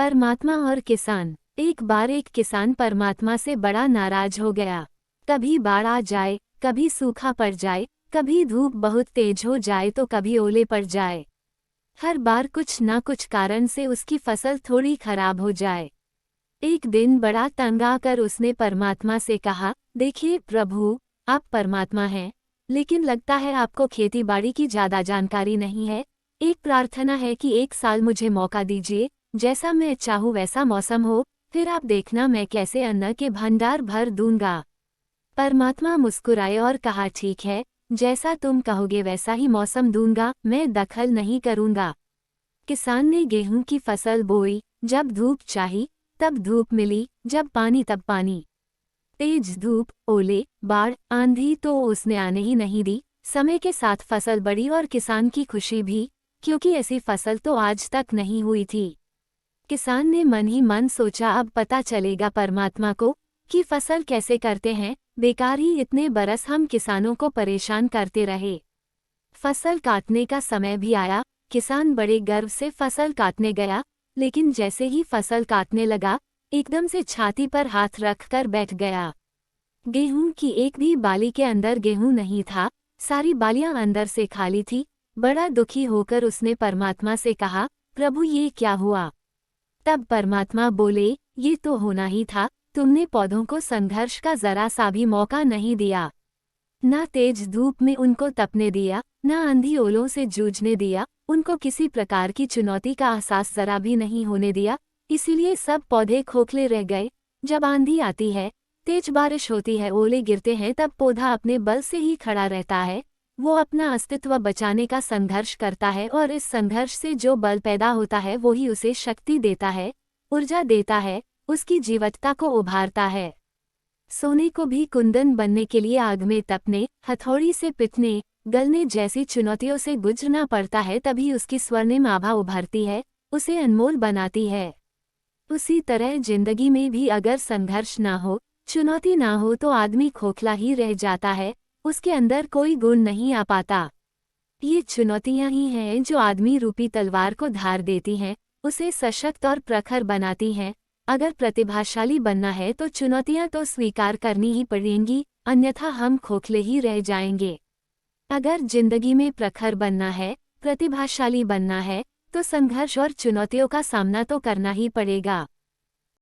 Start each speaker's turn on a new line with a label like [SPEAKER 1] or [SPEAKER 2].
[SPEAKER 1] परमात्मा और किसान। एक बार एक किसान परमात्मा से बड़ा नाराज हो गया। कभी बाढ़ आ जाए, कभी सूखा पड़ जाए, कभी धूप बहुत तेज हो जाए तो कभी ओले पड़ जाए। हर बार कुछ ना कुछ कारण से उसकी फसल थोड़ी खराब हो जाए। एक दिन बड़ा तंग आकर उसने परमात्मा से कहा, देखिए प्रभु, आप परमात्मा हैं, लेकिन लगता है आपको खेती बाड़ी की ज्यादा जानकारी नहीं है। एक प्रार्थना है कि एक साल मुझे मौका दीजिए, जैसा मैं चाहूँ वैसा मौसम हो, फिर आप देखना मैं कैसे अन्न के भंडार भर दूंगा। परमात्मा मुस्कुराए और कहा, ठीक है, जैसा तुम कहोगे वैसा ही मौसम दूंगा, मैं दखल नहीं करूंगा। किसान ने गेहूं की फसल बोई, जब धूप चाही तब धूप मिली, जब पानी तब पानी। तेज धूप, ओले, बाढ़, आंधी तो उसने आने ही नहीं दी। समय के साथ फसल बढ़ी और किसान की खुशी भी, क्योंकि ऐसी फसल तो आज तक नहीं हुई थी। किसान ने मन ही मन सोचा, अब पता चलेगा परमात्मा को कि फसल कैसे करते हैं। बेकार ही इतने बरस हम किसानों को परेशान करते रहे। फसल काटने का समय भी आया। किसान बड़े गर्व से फसल काटने गया, लेकिन जैसे ही फसल काटने लगा, एकदम से छाती पर हाथ रखकर बैठ गया। गेहूं की एक भी बाली के अंदर गेहूं नहीं था, सारी बालियां अंदर से खाली थी। बड़ा दुखी होकर उसने परमात्मा से कहा, प्रभु ये क्या हुआ? तब परमात्मा बोले, ये तो होना ही था, तुमने पौधों को संघर्ष का जरा सा भी मौका नहीं दिया। ना तेज धूप में उनको तपने दिया, ना आंधी ओलों से जूझने दिया, उनको किसी प्रकार की चुनौती का एहसास जरा भी नहीं होने दिया। इसीलिए सब पौधे खोखले रह गए। जब आंधी आती है, तेज बारिश होती है, ओले गिरते हैं, तब पौधा अपने बल से ही खड़ा रहता है। वो अपना अस्तित्व बचाने का संघर्ष करता है और इस संघर्ष से जो बल पैदा होता है वो ही उसे शक्ति देता है, ऊर्जा देता है, उसकी जीवटता को उभारता है। सोने को भी कुंदन बनने के लिए आग में तपने, हथौड़ी से पिटने, गलने जैसी चुनौतियों से गुजरना पड़ता है, तभी उसकी स्वर्णिम आभा उभरती है, उसे अनमोल बनाती है। उसी तरह जिंदगी में भी अगर संघर्ष ना हो, चुनौती ना हो तो आदमी खोखला ही रह जाता है, उसके अंदर कोई गुण नहीं आ पाता। ये चुनौतियां ही हैं जो आदमी रूपी तलवार को धार देती हैं, उसे सशक्त और प्रखर बनाती हैं। अगर प्रतिभाशाली बनना है तो चुनौतियां तो स्वीकार करनी ही पड़ेंगी, अन्यथा हम खोखले ही रह जाएंगे। अगर जिंदगी में प्रखर बनना है, प्रतिभाशाली बनना है, तो संघर्ष और चुनौतियों का सामना तो करना ही पड़ेगा।